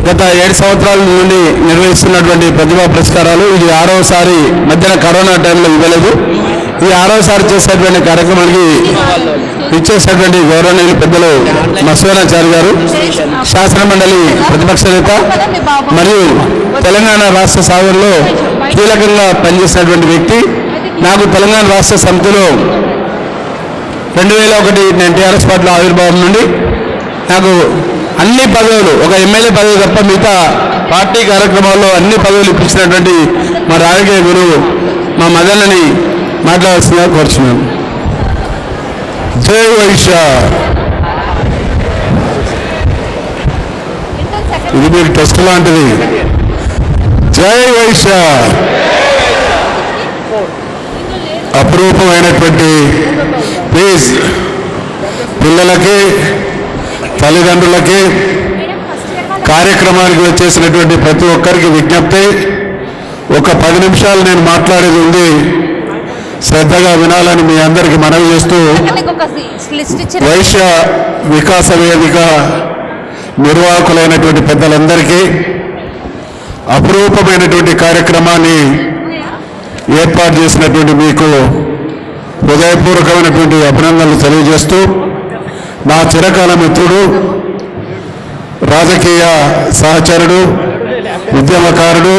గత 7 సంవత్సరాల నుండి నిర్వహిస్తున్నటువంటి ప్రతిభా పురస్కారాలు ఇది 6వసారి. మధ్యన కరోనా టైంలో ఇవ్వలేదు. ఈ 6వసారి చేసేటువంటి కార్యక్రమానికి ఇచ్చేసినటువంటి గౌరవనీయులు పెద్దలు మత్స్యనాచారి గారు, శాసనమండలి ప్రతిపక్ష నేత మరియు తెలంగాణ రాష్ట్ర సాధనలో కీలకంగా పనిచేసినటువంటి వ్యక్తి. నాకు తెలంగాణ రాష్ట్ర సమితిలో 2001 నేను టీఆర్ఎస్ పార్టీలో ఆవిర్భావం నుండి నాకు అన్ని పదవులు, ఒక ఎమ్మెల్యే పదవి తప్ప మిగతా పార్టీ కార్యక్రమాల్లో అన్ని పదవులు ఇప్పించినటువంటి మా రాజకీయ గురువు మా మదన్నని మాట్లాడాల్సిందిగా కోరుచున్నాను. జై వైశ్య. ఇది మీకు టెస్ట్ లాంటిది. జై వైశ్య. అపురూపమైనటువంటి ప్లీజ్ పిల్లలకి, తల్లిదండ్రులకి, కార్యక్రమానికి వచ్చేసినటువంటి ప్రతి ఒక్కరికి విజ్ఞప్తి, ఒక 10 నిమిషాలు నేను మాట్లాడేది ఉంది, శ్రద్ధగా వినాలని మీ అందరికీ మనవి చేస్తూ, వైశ్య వికాస వేదిక నిర్వాహకులైనటువంటి పెద్దలందరికీ అపురూపమైనటువంటి కార్యక్రమాన్ని ఏర్పాటు చేసినటువంటి మీకు హృదయపూర్వకమైనటువంటి అభినందనలు తెలియజేస్తూ, నా చిరకాల మిత్రుడు, రాజకీయ సహచరుడు, ఉద్యమకారుడు,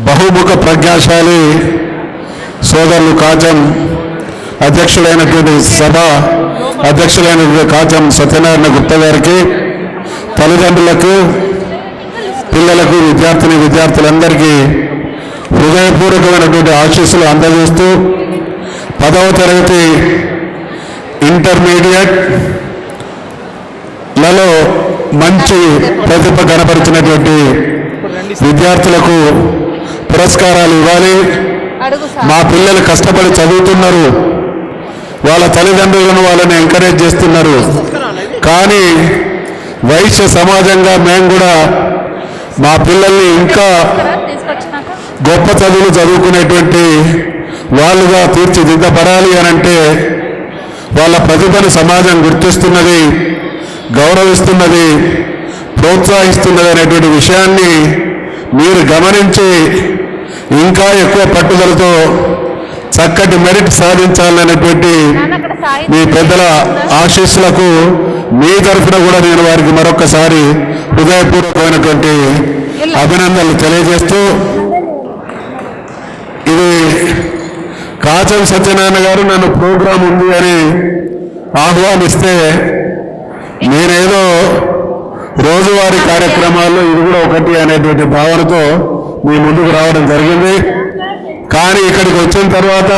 బహుముఖ ప్రజ్ఞాశాలి సోదరులు కాజం అధ్యక్షులైనటువంటి సభ అధ్యక్షులైనటువంటి కాజం సత్యనారాయణ గుప్తా గారికి, తల్లిదండ్రులకు, పిల్లలకు, విద్యార్థులందరికీ హృదయపూర్వకమైనటువంటి ఆశీస్సులు అందజేస్తూ, 10వ తరగతి ఇంటర్మీడియట్ లలో మంచి ప్రతిభ కనపరిచినటువంటి విద్యార్థులకు పురస్కారాలు ఇవ్వాలి. మా పిల్లలు కష్టపడి చదువుతున్నారు, వాళ్ళ తల్లిదండ్రులను వాళ్ళని ఎంకరేజ్ చేస్తున్నారు. కానీ వైశ్య సమాజంగా మేము కూడా మా పిల్లల్ని ఇంకా గొప్ప చదువులు చదువుకునేటువంటి వాళ్ళుగా తీర్చిదిద్దపడాలి అనంటే వాళ్ళ ప్రతిభను సమాజం గుర్తిస్తున్నది, గౌరవిస్తున్నది, ప్రోత్సహిస్తున్నది అనేటువంటి విషయాన్ని మీరు గమనించి ఇంకా ఎక్కువ పట్టుదలతో చక్కటి మెరిట్ సాధించాలనేటువంటి మీ పెద్దల ఆశీస్సులకు మీ తరఫున కూడా నేను వారికి మరొకసారి హృదయపూర్వకమైనటువంటి అభినందనలు తెలియజేస్తూ, ఇది కాచం సత్యనారాయణ గారు నన్ను ప్రోగ్రాం ఉంది అని ఆహ్వానిస్తే నేనేదో రోజువారీ కార్యక్రమాల్లో ఇది కూడా ఒకటి అనేటువంటి భావనతో మీ ముందుకు రావడం జరిగింది. కానీ ఇక్కడికి వచ్చిన తర్వాత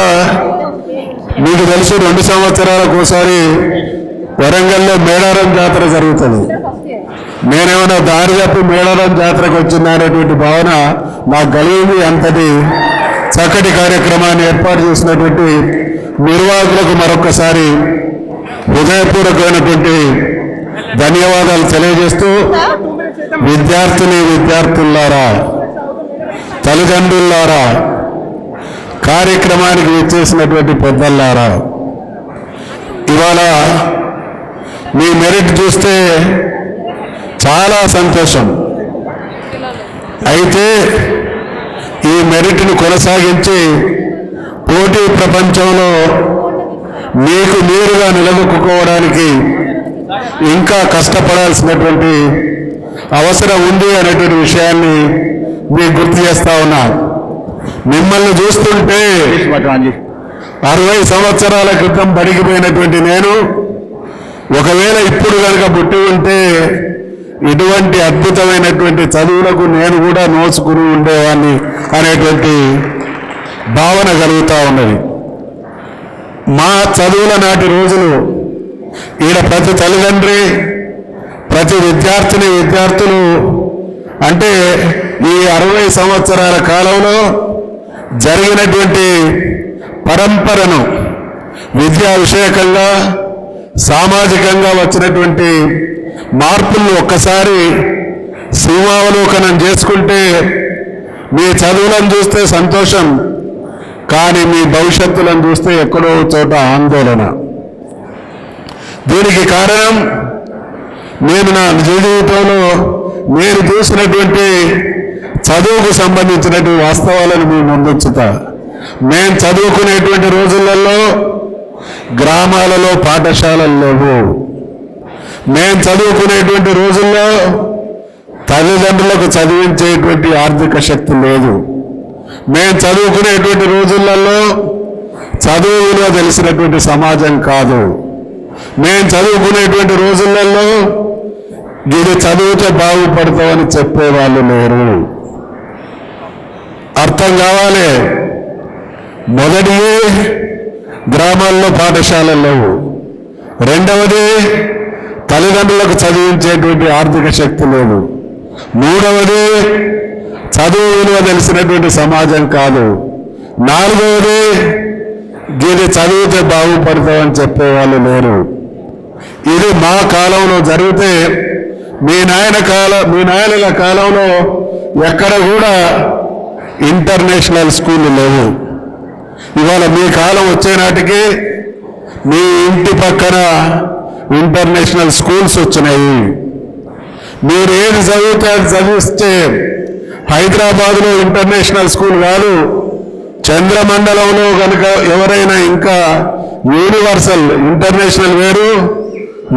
మీకు తెలుసు 2 సంవత్సరాలకు ఒకసారి వరంగల్లో మేడారం జాతర జరుగుతుంది. నేనేమైనా దారి తప్పి మేడారం జాతరకు వచ్చిందా అనేటువంటి భావన నాకు కలిగింది. అంతటి చక్కటి కార్యక్రమాన్ని ఏర్పాటు చేసినటువంటి నిర్వాహకులకు మరొకసారి హృదయపూర్వకమైనటువంటి ధన్యవాదాలు తెలియజేస్తూ, విద్యార్థులారా, తల్లిదండ్రులారా, కార్యక్రమానికి విచ్చేసినటువంటి పెద్దలారా, ఇవాళ మీ మెరిట్ చూస్తే చాలా సంతోషం. అయితే ఈ మెరిట్ను కొనసాగించి పోటీ ప్రపంచంలో మీకు మీరుగా నిలదొక్కుకోవడానికి ఇంకా కష్టపడాల్సినటువంటి అవసరం ఉంది అనేటువంటి విషయాన్ని మీకు గుర్తు చేస్తా ఉన్నా. మిమ్మల్ని చూస్తుంటే 60 సంవత్సరాల క్రితం బడిగిపోయినటువంటి నేను ఒకవేళ ఇప్పుడు కనుక పుట్టి ఉంటే ఇటువంటి అద్భుతమైనటువంటి చదువులకు నేను కూడా నోచుకుని ఉండేవాడిని అనేటువంటి భావన కలుగుతూ ఉన్నది. మా చదువుల నాటి రోజులు ఈడ ప్రతి తల్లిదండ్రి, ప్రతి విద్యార్థులు అంటే ఈ 60 సంవత్సరాల కాలంలో జరిగినటువంటి పరంపరను విద్యా విషయకంగా, సామాజికంగా వచ్చినటువంటి మార్పులను ఒక్కసారి సింహావలోకనం చేసుకుంటే మీ చదువులను చూస్తే సంతోషం, కానీ మీ భవిష్యత్తులను చూస్తే ఎక్కడో చోట ఆందోళన. దీనికి కారణం నేను నా జీవితంలో నేను చూసినటువంటి చదువుకు సంబంధించినటువంటి వాస్తవాలను మీ ముందుంచుతా. మేము చదువుకునేటువంటి రోజులలో గ్రామాలలో పాఠశాలలు లేవు. మేము చదువుకునేటువంటి రోజుల్లో తల్లిదండ్రులకు చదివించేటువంటి ఆర్థిక శక్తి లేదు. మేము చదువుకునేటువంటి రోజులలో చదువు విలువ తెలిసినటువంటి సమాజం కాదు. మేము చదువుకునేటువంటి రోజులలో ఇది చదివితే బాగుపడతామని చెప్పేవాళ్ళు లేరు. అర్థం కావాలి. మొదటి గ్రామాల్లో పాఠశాలలు లేవు. రెండవది తల్లిదండ్రులకు చదివించేటువంటి ఆర్థిక శక్తి లేదు. మూడవది చదువు విలువ తెలిసినటువంటి సమాజం కాదు. నాలుగవది ఇది చదివితే బాగుపడతామని చెప్పేవాళ్ళు లేరు. ఇది మా కాలంలో జరిగితే మీ నాయనల కాలంలో ఎక్కడ కూడా ఇంటర్నేషనల్ స్కూళ్ళు లేవు. ఇవాళ మీ కాలం వచ్చే నాటికి మీ ఇంటి పక్కన ఇంటర్నేషనల్ స్కూల్స్ వచ్చినాయి. మీరు ఏది చదివితే అది చదివిస్తే హైదరాబాద్లో ఇంటర్నేషనల్ స్కూల్ కాదు, చంద్రమండలంలో కనుక ఎవరైనా ఇంకా యూనివర్సల్, ఇంటర్నేషనల్ వేరు,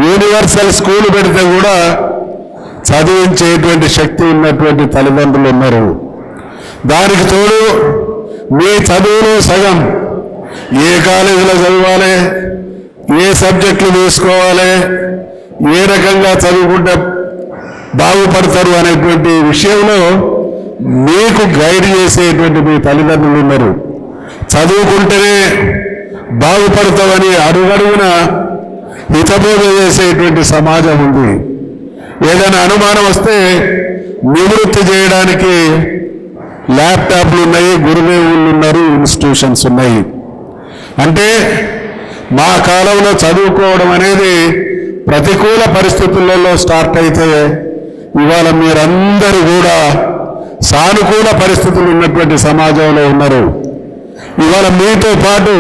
యూనివర్సల్ స్కూల్ పెడితే కూడా చదివించేటువంటి శక్తి ఉన్నటువంటి తల్లిదండ్రులు ఉన్నారు. దానికి తోడు మీ చదువులో సగం ఏ కాలేజీలో చదవాలి, ఏ సబ్జెక్టులు తీసుకోవాలి, ఏ రకంగా చదువుకుంటే బాగుపడతారు అనేటువంటి విషయంలో మీకు గైడ్ చేసేటువంటి మీ తల్లిదండ్రులు ఉన్నారు. చదువుకుంటేనే బాగుపడతామని అడుగడుగున హితబోధ చేసేటువంటి సమాజం ఉంది. ఏదైనా అనుమానం వస్తే నివృత్తి చేయడానికి ల్యాప్టాప్లు ఉన్నాయి, గురుదేవుళ్ళు ఉన్నారు, ఇన్స్టిట్యూషన్స్ ఉన్నాయి. అంటే మా కాలంలో చదువుకోవడం అనేది ప్రతికూల పరిస్థితులలో స్టార్ట్ అయితే ఇవాళ మీరందరూ కూడా సానుకూల పరిస్థితులు ఉన్నటువంటి సమాజంలో ఉన్నారు. ఇవాళ మీతో పాటు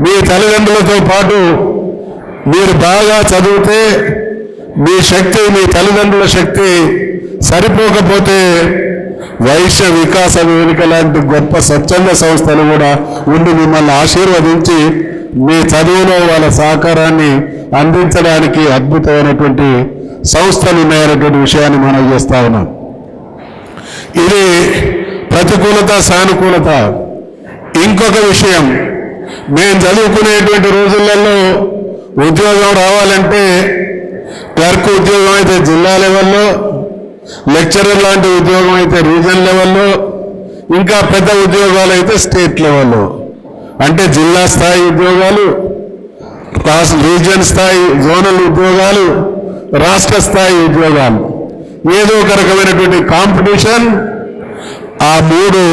మీ తల్లిదండ్రులతో పాటు మీరు బాగా చదివితే మీ శక్తి, మీ తల్లిదండ్రుల శక్తి సరిపోకపోతే వైశ్య వికాస వేదిక లాంటి గొప్ప స్వచ్ఛంద సంస్థలు కూడా ఉండి మిమ్మల్ని ఆశీర్వదించి మీ చదువులో వాళ్ళ సహకారాన్ని అందించడానికి అద్భుతమైనటువంటి సంస్థలు ఉన్నాయనేటువంటి విషయాన్ని మనం చేస్తా ఉన్నాం. ఇది ప్రతికూలత, సానుకూలత. ఇంకొక విషయం, మేము చదువుకునేటువంటి రోజులలో ఉద్యోగం రావాలంటే క్లర్క్ ఉద్యోగం అయితే జిల్లా లెవెల్లో, లెక్చరర్ లాంటి ఉద్యోగం అయితే రీజన్ లెవెల్లో, ఇంకా పెద్ద ఉద్యోగాలు అయితే స్టేట్ లెవెల్లో. అంటే జిల్లా స్థాయి ఉద్యోగాలు, రీజియన్ స్థాయి జోనల్ ఉద్యోగాలు, రాష్ట్ర స్థాయి ఉద్యోగాలు, ఏదో ఒక రకమైనటువంటి కాంపిటీషన్ ఆ మూడింటి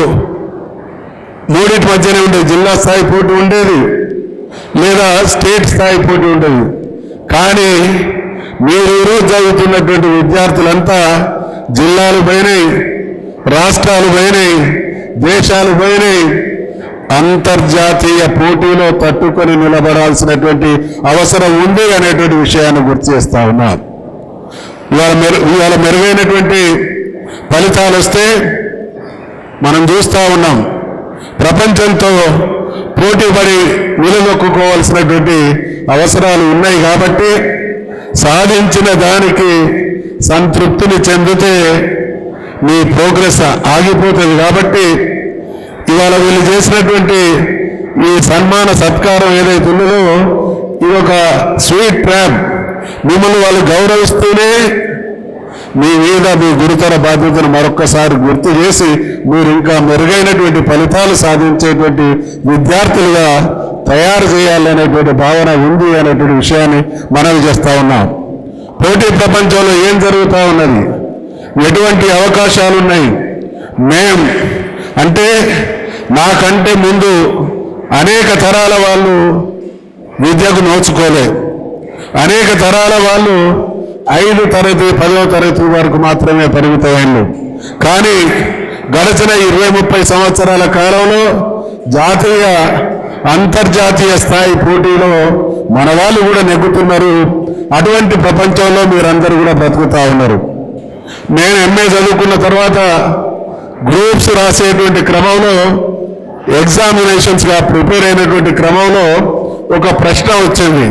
మధ్యనే ఉండేది. జిల్లా స్థాయి పోటీ ఉండేది, లేదా స్టేట్ స్థాయి పోటీ ఉండేది. కానీ మీరు ఈరోజు చదువుతున్నటువంటి విద్యార్థులంతా జిల్లాలు పోయినాయి, రాష్ట్రాలు పోయినాయి, దేశాలు పోయినాయి. అంతర్జాతీయ పోటీలో తట్టుకొని నిలబడాల్సినటువంటి అవసరం ఉంది అనేటువంటి విషయాన్ని గుర్తు చేస్తా ఉన్నారు. ఇవాళ మెరుగైనటువంటి ఫలితాలు వస్తే మనం చూస్తూ ఉన్నాం. ప్రపంచంతో పోటీపడి నిలదొక్కుకోవాల్సినటువంటి అవసరాలు ఉన్నాయి. కాబట్టి సాధించిన దానికి సంతృప్తిని చెందితే మీ ప్రోగ్రెస్ ఆగిపోతుంది. కాబట్టి ఇవాళ వీళ్ళు చేసినటువంటి ఈ సన్మాన సత్కారం ఏదైతే ఉన్నదో ఇది ఒక స్వీట్ ట్రాప్. మిమ్మల్ని వాళ్ళు గౌరవిస్తూనే మీ మీద మీ గురుతర బాధ్యతను మరొక్కసారి గుర్తు చేసి మీరు ఇంకా మెరుగైనటువంటి ఫలితాలు సాధించేటువంటి విద్యార్థులుగా తయారు చేయాలనేటువంటి భావన ఉంది అనేటువంటి విషయాన్ని మనవి చేస్తూ ఉన్నాం. పోటీ ప్రపంచంలో ఏం జరుగుతూ ఉన్నది, ఎటువంటి అవకాశాలు ఉన్నాయి. అంటే నాకంటే ముందు అనేక తరాల వాళ్ళు విద్యకు నోచుకోలేదు. అనేక తరాల వాళ్ళు 5వ తరగతి 10వ తరగతి వరకు మాత్రమే పరిమితమైంది. కానీ గడిచిన 20-30 సంవత్సరాల కాలంలో జాతీయ అంతర్జాతీయ స్థాయి పోటీలో మన వాళ్ళు కూడా నెగ్గుతున్నారు. అటువంటి ప్రపంచంలో మీరందరూ కూడా బ్రతుకుతా ఉన్నారు. నేను ఎంఏ చదువుకున్న తర్వాత గ్రూప్స్ రాసేటువంటి క్రమంలో ఎగ్జామినేషన్స్గా ప్రిపేర్ అయినటువంటి క్రమంలో ఒక ప్రశ్న వచ్చింది,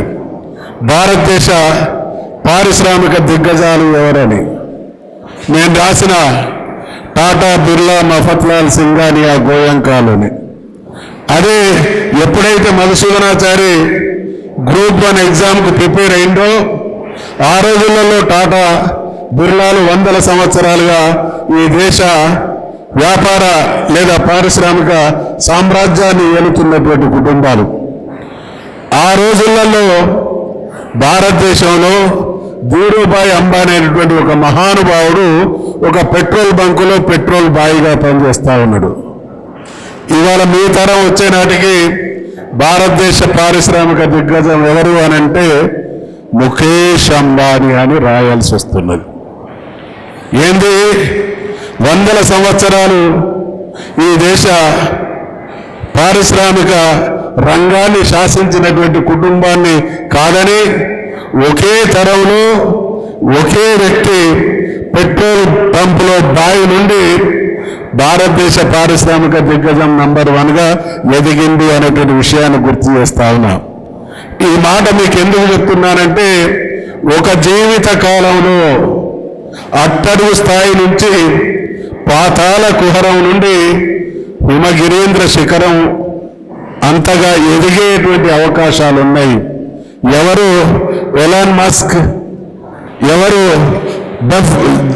భారతదేశ పారిశ్రామిక దిగ్గజాలు ఎవరని. నేను రాసిన టాటా, బిర్లా, మఫత్లాల్, సింఘానియా, గోయంకాలని. అదే ఎప్పుడైతే మధుసూదనాచారి గ్రూప్ 1 ఎగ్జామ్కు ప్రిపేర్ అయిందో ఆ రోజులలో టాటా, బిర్లాలు 100 సంవత్సరాలుగా ఈ దేశ వ్యాపార లేదా పారిశ్రామిక సామ్రాజ్యాన్ని ఏలుతున్నటువంటి కుటుంబాలు. ఆ రోజులలో భారతదేశంలో ధీరుభాయ్ అంబానీ అనేటువంటి ఒక మహానుభావుడు ఒక పెట్రోల్ బంకులో పెట్రోల్ బాయిగా పనిచేస్తూ ఉన్నాడు. ఇవాళ మీ తరం వచ్చే నాటికి భారతదేశ పారిశ్రామిక దిగ్గజం ఎవరు అని అంటే ముఖేష్ అంబానీ అని రాయాల్సి వస్తున్నది. ఏంది 100 సంవత్సరాలు ఈ దేశ పారిశ్రామిక రంగాన్ని శాసించినటువంటి కుటుంబాన్ని కాదని ఒకే తరంలో ఒకే వ్యక్తి పెట్రోల్ పంపులో బాయి నుండి భారతదేశ పారిశ్రామిక దిగ్గజం నంబర్ 1గా ఎదిగింది అనేటువంటి విషయాన్ని గుర్తు చేస్తా ఉన్నా. ఈ మాట మీకు ఎందుకు చెప్తున్నానంటే ఒక జీవిత కాలంలో అట్టడుగు స్థాయి నుంచి పాతాళ కుహరం నుండి హిమగిరీంద్ర శిఖరం అంతగా ఎదిగేటువంటి అవకాశాలు ఉన్నాయి. ఎవరు ఎలాన్ మస్క్, ఎవరు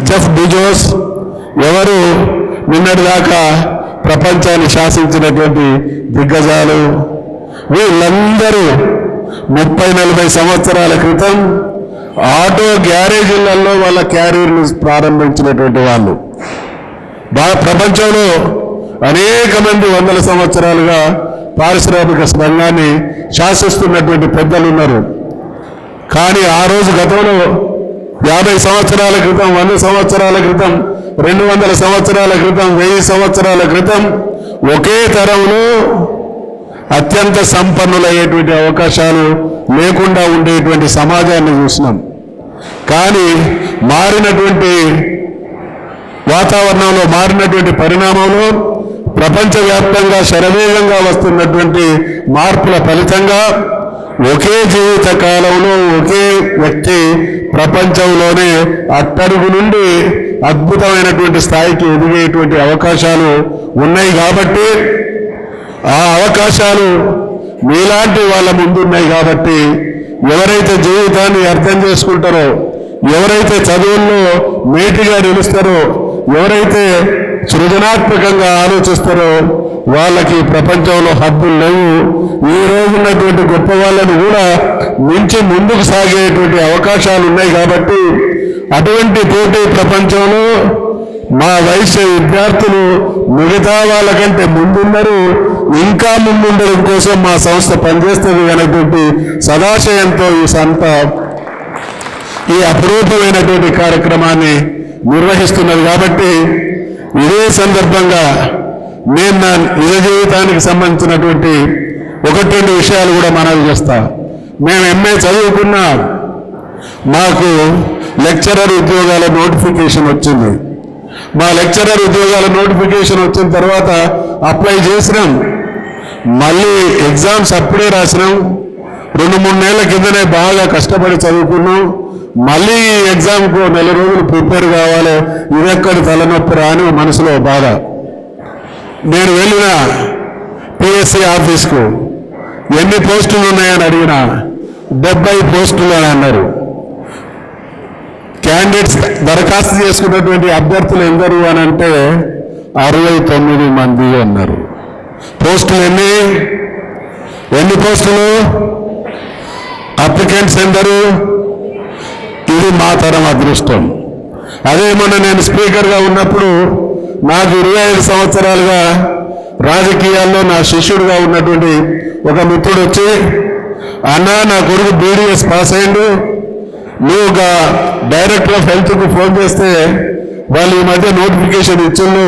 జెఫ్ బిజోస్, ఎవరు నిన్నటిదాకా ప్రపంచాన్ని శాసించినటువంటి దిగ్గజాలు, వీళ్ళందరూ 30-40 సంవత్సరాల క్రితం ఆటో గ్యారేజీలలో వాళ్ళ క్యారియర్ను ప్రారంభించినటువంటి వాళ్ళు. ప్రపంచంలో అనేక మంది 100 సంవత్సరాలుగా పారిశ్రామిక రంగాన్ని శాసిస్తున్నటువంటి పెద్దలు ఉన్నారు. కానీ ఆ రోజు గతంలో 50 సంవత్సరాల క్రితం, 100 సంవత్సరాల క్రితం, 200 సంవత్సరాల క్రితం, 1000 సంవత్సరాల క్రితం ఒకే తరంలో అత్యంత సంపన్నులయ్యేటువంటి అవకాశాలు లేకుండా ఉండేటువంటి సమాజాన్ని చూసినాం. కానీ మారినటువంటి వాతావరణంలో, మారినటువంటి పరిణామంలో ప్రపంచవ్యాప్తంగా శరవేగంగా వస్తున్నటువంటి మార్పుల ఫలితంగా ఒకే జీవిత కాలంలో ఒకే వ్యక్తి ప్రపంచంలోనే అట్టడుగు నుండి అద్భుతమైనటువంటి స్థాయికి ఎదిగేటువంటి అవకాశాలు ఉన్నాయి. కాబట్టి ఆ అవకాశాలు మీలాంటి వాళ్ళ ముందున్నాయి. కాబట్టి ఎవరైతే జీవితాన్ని అర్థం చేసుకుంటారో, ఎవరైతే చదువుల్లో మేటిగా నిలుస్తారో, ఎవరైతే సృజనాత్మకంగా ఆలోచిస్తారో వాళ్ళకి ప్రపంచంలో హద్దులు లేవు. ఈ రోజు ఉన్నటువంటి గొప్ప వాళ్ళని కూడా మించి ముందుకు సాగేటువంటి అవకాశాలు ఉన్నాయి. కాబట్టి అటువంటి పోటీ ప్రపంచంలో మా వయసు విద్యార్థులు మిగతా వాళ్ళకంటే ముందున్నారు, ఇంకా ముందుండడం కోసం మా సంస్థ పనిచేస్తుంది అనేటువంటి సదాశయంతో ఈ అపురూపమైనటువంటి కార్యక్రమాన్ని నిర్వహిస్తున్నది. కాబట్టి ఇదే సందర్భంగా నేను నా నిజ జీవితానికి సంబంధించినటువంటి 1-2 విషయాలు కూడా మనవి చేస్తా. మేము ఎంఏ చదువుకున్నా, మాకు లెక్చరర్ ఉద్యోగాల నోటిఫికేషన్ వచ్చింది. మా లెక్చరర్ ఉద్యోగాల నోటిఫికేషన్ వచ్చిన తర్వాత అప్లై చేసినాం. మళ్ళీ ఎగ్జామ్స్ అప్పుడే రాసినాం. 2-3 నెలల కిందనే బాగా కష్టపడి చదువుకున్నాం. మళ్ళీ ఈ ఎగ్జామ్కు 4 రోజులు ప్రిపేర్ కావాలి, ఇదెక్కడి తలనొప్పిరా అని మనసులో బాధ. నేను వెళ్ళిన పిఎస్సి ఆఫీస్కు ఎన్ని పోస్టులు ఉన్నాయని అడిగినా 70 పోస్టులు అని అన్నారు. క్యాండిడేట్స్ దరఖాస్తు చేసుకున్నటువంటి అభ్యర్థులు ఎందరు అని అంటే 69 మంది అన్నారు. పోస్టులు ఎన్ని పోస్టులు, అప్లికెంట్స్ ఎందరు? ఇది మా తరం అదృష్టం. అదే మొన్న నేను స్పీకర్గా ఉన్నప్పుడు నాకు 25 సంవత్సరాలుగా రాజకీయాల్లో నా శిష్యుడిగా ఉన్నటువంటి ఒక మిత్రుడు వచ్చి, అన్నా నా కొడుకు బీడీఎస్ పాస్ అయ్యిండు, నువ్వు ఒక డైరెక్టర్ ఆఫ్ హెల్త్కు ఫోన్ చేస్తే వాళ్ళు ఈ మధ్య నోటిఫికేషన్ ఇచ్చిండు,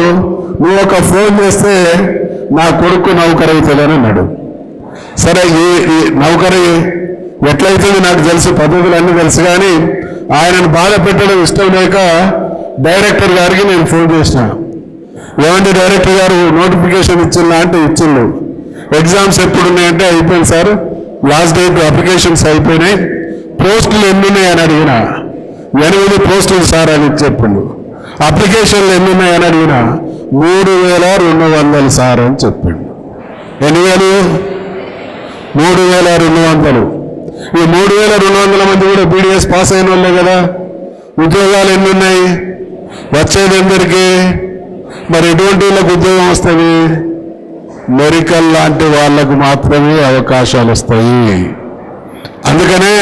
నువ్వు ఒక ఫోన్ చేస్తే నా కొడుకు నౌకరు అవుతుందని అన్నాడు. సరే, ఈ నౌకరు ఎట్లయితుంది నాకు తెలుసు, పద్ధతులు అన్నీ తెలుసు. కానీ ఆయనను బాధ పెట్టడం ఇష్టం లేక డైరెక్టర్ గారికి నేను ఫోన్ చేసిన, ఏమంటే డైరెక్టర్ గారు నోటిఫికేషన్ ఇచ్చిందా అంటే ఇచ్చిండు. ఎగ్జామ్స్ ఎప్పుడు ఉన్నాయంటే అయిపోయింది సార్, లాస్ట్ డేట్ అప్లికేషన్స్ అయిపోయినాయి, పోస్టులు ఎన్ని ఉన్నాయని అడిగిన 8 పోస్టులు సార్ అని చెప్పిండు. అప్లికేషన్లు ఎన్ని ఉన్నాయని అడిగిన 3200 సార్ అని చెప్పిండు. ఎన్ని వేలు? 3200. ఈ 3200 మంది కూడా బీడీఎస్ పాస్ అయిన వాళ్ళే కదా. ఉద్యోగాలు ఎన్ని ఉన్నాయి? వచ్చేది ఎందరికీ? మరి ఎటువంటి వాళ్ళకు ఉద్యోగం వస్తుంది? మెడికల్ లాంటి వాళ్లకు మాత్రమే అవకాశాలు వస్తాయి. అందుకనే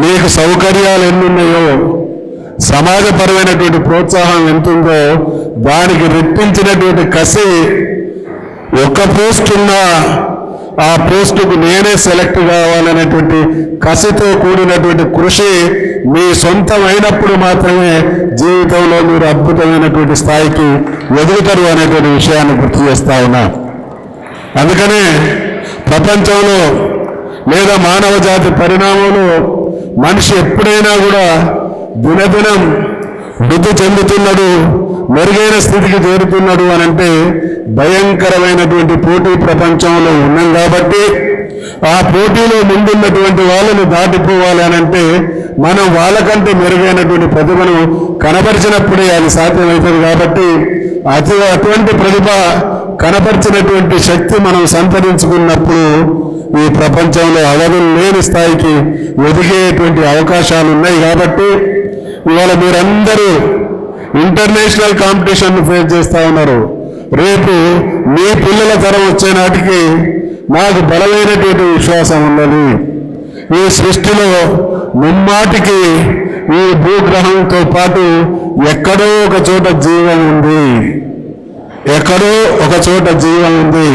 మీకు సౌకర్యాలు ఎన్నున్నాయో, సమాజపరమైనటువంటి ప్రోత్సాహం ఎంతుందో దానికి రెట్టించినటువంటి కసి, ఒక పోస్ట్ ఉన్నా ఆ పోస్టుకు నేనే సెలెక్ట్ కావాలనేటువంటి కసితో కూడినటువంటి కృషి మీ సొంతమైనప్పుడు మాత్రమే జీవితంలో మీరు అద్భుతమైనటువంటి స్థాయికి ఎదుగుతారు అనేటువంటి విషయాన్ని గుర్తు చేస్తా ఉన్నా. అందుకనే ప్రపంచంలో లేదా మానవ జాతి పరిణామంలో మనిషి ఎప్పుడైనా కూడా దినదినం వృద్ధి చెందుతున్నాడు, మెరుగైన స్థితికి చేరుతున్నాడు అని అంటే భయంకరమైనటువంటి పోటీ ప్రపంచంలో ఉన్నాం కాబట్టి ఆ పోటీలో ముందున్నటువంటి వాళ్ళని దాటిపోవాలి అని అంటే మనం వాళ్ళకంటే మెరుగైనటువంటి ప్రతిభను కనపరిచినప్పుడే అది సాధ్యమవుతుంది. కాబట్టి అటువంటి ప్రతిభ కనపరిచినటువంటి శక్తి మనం సంతరించుకున్నప్పుడు ఈ ప్రపంచంలో అవధులు లేని స్థాయికి ఎదిగేటువంటి అవకాశాలు ఉన్నాయి. కాబట్టి ఇవాళ మీరందరూ ఇంటర్నేషనల్ కాంపిటీషన్ ఫేస్ చేస్తూ ఉన్నారు. రేపు మీ పిల్లల తరం వచ్చే నాటికి నాకు బలమైనటువంటి విశ్వాసం ఉన్నది, ఈ సృష్టిలో ముమ్మాటికి ఈ భూగ్రహంతో పాటు ఎక్కడో ఒక చోట జీవం ఉంది, ఎక్కడో ఒక చోట జీవం ఉంది.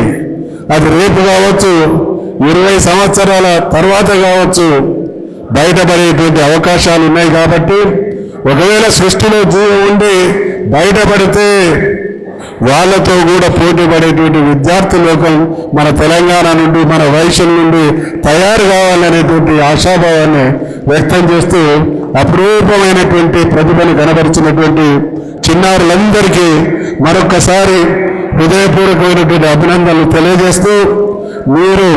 అది రేపు కావచ్చు, 20 సంవత్సరాల తర్వాత కావచ్చు, బయటపడేటువంటి అవకాశాలు ఉన్నాయి. కాబట్టి ఒకవేళ సృష్టిలో జీవం ఉండి బయటపడితే వాళ్ళతో కూడా పోటీ పడేటువంటి విద్యార్థి లోకం మన తెలంగాణ నుండి, మన వైశ్యం నుండి తయారు కావాలనేటువంటి ఆశాభావాన్ని వ్యక్తం చేస్తూ అపురూపమైనటువంటి ప్రతిభను కనబరిచినటువంటి చిన్నారులందరికీ మరొక్కసారి హృదయపూర్వకమైనటువంటి అభినందనలు తెలియజేస్తూ, మీరు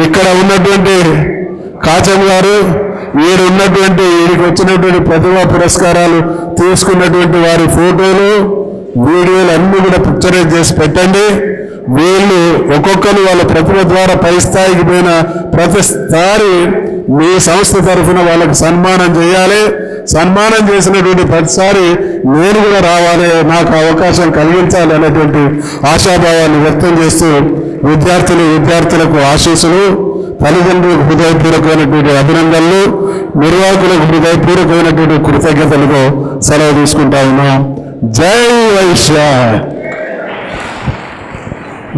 ఇక్కడ ఉన్నటువంటి కాచం గారు, వీడికి వచ్చినటువంటి ప్రతిభా పురస్కారాలు తీసుకున్నటువంటి వారి ఫోటోలు, వీడియోలు అన్నీ కూడా పిక్చరైజ్ చేసి పెట్టండి. వీళ్ళు ఒక్కొక్కరు వాళ్ళ ప్రతిభ ద్వారా పై స్థాయికి పోయిన ప్రతిసారి మీ సంస్థ తరఫున వాళ్ళకి సన్మానం చేయాలి. సన్మానం చేసినటువంటి ప్రతిసారి నేను కూడా రావాలి, నాకు అవకాశం కలిగించాలి అనేటువంటి ఆశాభావాన్ని వ్యక్తం చేస్తూ విద్యార్థులకు ఆశీస్సులు, తల్లిదండ్రులకు హృదయపూర్వకమైనటువంటి అభినందనలు, నిర్వాహకులకు హృదయపూర్వకమైనటువంటి కృతజ్ఞతలకు సెలవు తీసుకుంటా ఉన్నాం. జై వైశ్య.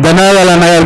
ధన్యవాదాలు అన్నగారికి.